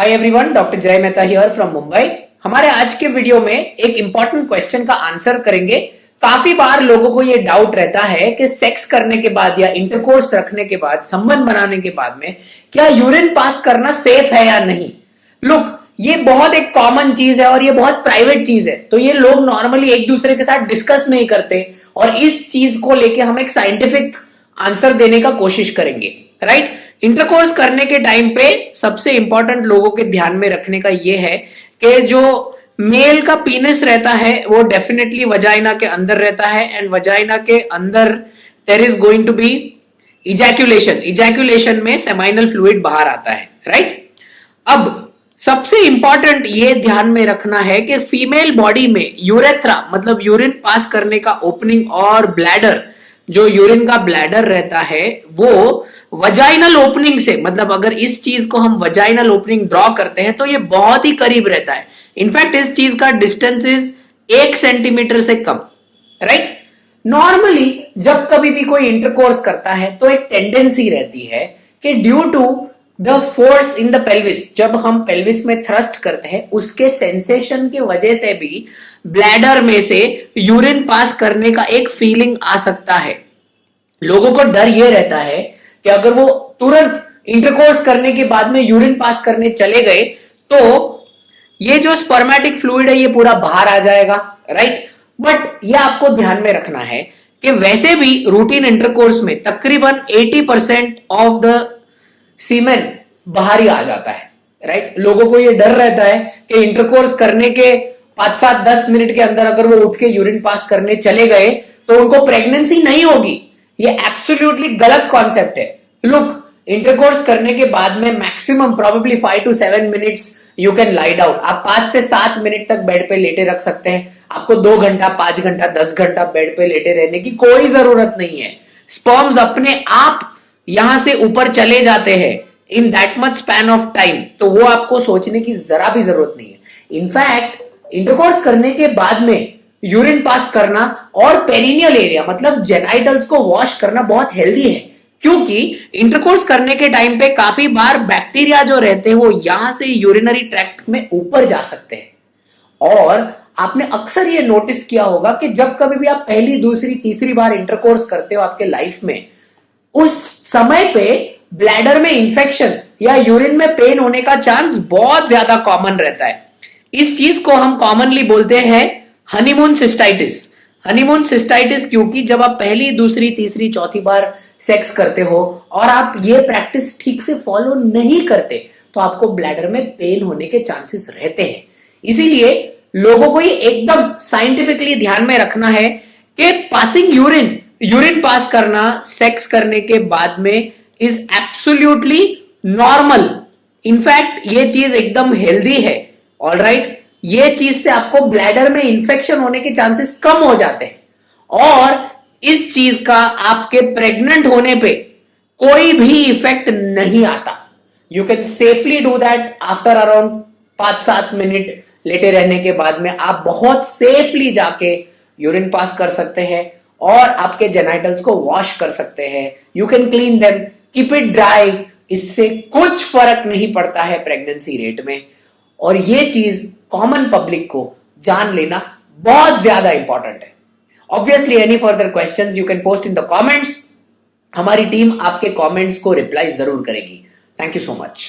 Hi everyone, doctor जय Mehta here from Mumbai. हमारे आज के वीडियो में एक इंपॉर्टेंट क्वेश्चन का आंसर करेंगे। काफी बार लोगों को ये डाउट रहता है कि सेक्स करने के बाद या इंटरकोर्स रखने के बाद, संबंध बनाने के बाद में क्या यूरिन पास करना सेफ है या नहीं। लुक, ये बहुत एक कॉमन चीज है और ये बहुत प्राइवेट चीज है, तो ये लोग नॉर्मली एक दूसरे के साथ डिस्कस नहीं करते और इस चीज को लेके हम एक साइंटिफिक आंसर देने का कोशिश करेंगे, राइट। इंटरकोर्स करने के टाइम पे सबसे इंपॉर्टेंट लोगों के ध्यान में रखने का ये है कि जो मेल का पीनिस रहता है वो डेफिनेटली वजाइना के अंदर रहता है एंड वजाइना के अंदर there is going to be ejaculation में सेमाइनल फ्लूइड बाहर आता है, राइट। अब सबसे इंपॉर्टेंट ये ध्यान में रखना है कि फीमेल बॉडी में यूरेथ्रा मतलब यूरिन पास करने का ओपनिंग और ब्लैडर, जो यूरिन का ब्लैडर रहता है वो वजाइनल ओपनिंग से, मतलब अगर इस चीज को हम वजाइनल ओपनिंग ड्रॉ करते हैं तो ये बहुत ही करीब रहता है। इनफैक्ट इस चीज का डिस्टेंस इज 1 सेंटीमीटर से कम, राइट। नॉर्मली जब कभी भी कोई इंटरकोर्स करता है तो एक टेंडेंसी रहती है कि due to the force in the pelvis, जब हम पेल्विस में थ्रस्ट करते हैं उसके सेंसेशन की वजह से भी ब्लैडर में से यूरिन पास करने का एक फीलिंग आ सकता है। लोगों को डर यह रहता है कि अगर वो तुरंत इंटरकोर्स करने के बाद में यूरिन पास करने चले गए तो ये जो स्पर्मेटिक फ्लूइड है ये पूरा बाहर आ जाएगा, राइट। बट ये आपको ध्यान में रखना है कि वैसे भी रूटीन इंटरकोर्स में तकरीबन 80% ऑफ द सीमेन बाहर ही आ जाता है, राइट। लोगों को ये डर रहता है कि इंटरकोर्स करने के 5-7-10 मिनट के अंदर अगर वो उठ के यूरिन पास करने चले गए तो उनको प्रेगनेंसी नहीं होगी। ये एब्सोल्युटली गलत कॉन्सेप्ट है। लुक, इंटरकोर्स करने के बाद में maximum probably 5 to 7 minutes you can lie down. आप 5 से 7 मिनट तक बेड पे लेटे रख सकते हैं। आपको 2 घंटा, 5 घंटा, 10 घंटा बेड पे लेटे रहने की कोई जरूरत नहीं है। स्पर्म्स अपने आप यहां से ऊपर चले जाते हैं in that much span of time, तो वो आपको सोचने की जरा भी जरूरत नहीं है। इनफैक्ट इंटरकोर्स करने के बाद में यूरिन पास करना और पेरिनियल एरिया मतलब जेनाइटल्स को वॉश करना बहुत हेल्दी है, क्योंकि इंटरकोर्स करने के टाइम पे काफी बार बैक्टीरिया जो रहते हैं वो यहां से यूरिनरी ट्रैक्ट में ऊपर जा सकते हैं। और आपने अक्सर ये नोटिस किया होगा कि जब कभी भी आप पहली, दूसरी, तीसरी बार इंटरकोर्स करते हो आपके लाइफ में, उस समय पे ब्लैडर में इंफेक्शन या यूरिन में पेन होने का चांस बहुत ज्यादा कॉमन रहता है। इस चीज को हम कॉमनली बोलते हैं हनीमून सिस्टाइटिस। हनीमून सिस्टाइटिस क्योंकि जब आप पहली, दूसरी, तीसरी, चौथी बार सेक्स करते हो और आप ये प्रैक्टिस ठीक से फॉलो नहीं करते तो आपको ब्लैडर में पेन होने के चांसेस रहते हैं। इसीलिए लोगों को ये एकदम साइंटिफिकली ध्यान में रखना है कि पासिंग यूरिन पास करना सेक्स करने के बाद में इज एब्सोल्युटली नॉर्मल। इनफैक्ट ये चीज एकदम हेल्दी है, ऑलराइट। ये चीज से आपको ब्लैडर में इंफेक्शन होने के चांसेस कम हो जाते हैं और इस चीज का आपके प्रेग्नेंट होने पे कोई भी इफेक्ट नहीं आता। You can safely do that after around 5-7 minute लेटे रहने के बाद में आप बहुत सेफली जाके यूरिन पास कर सकते हैं और आपके जेनाइटल्स को वॉश कर सकते हैं। You can clean them, keep it dry. इससे कुछ फर्क नहीं पड़ता है प्रेगनेंसी रेट में और ये चीज कॉमन पब्लिक को जान लेना बहुत ज्यादा इंपॉर्टेंट है। Obviously any further questions you can post in the comments. हमारी टीम आपके कमेंट्स को रिप्लाई जरूर करेगी। Thank you so much.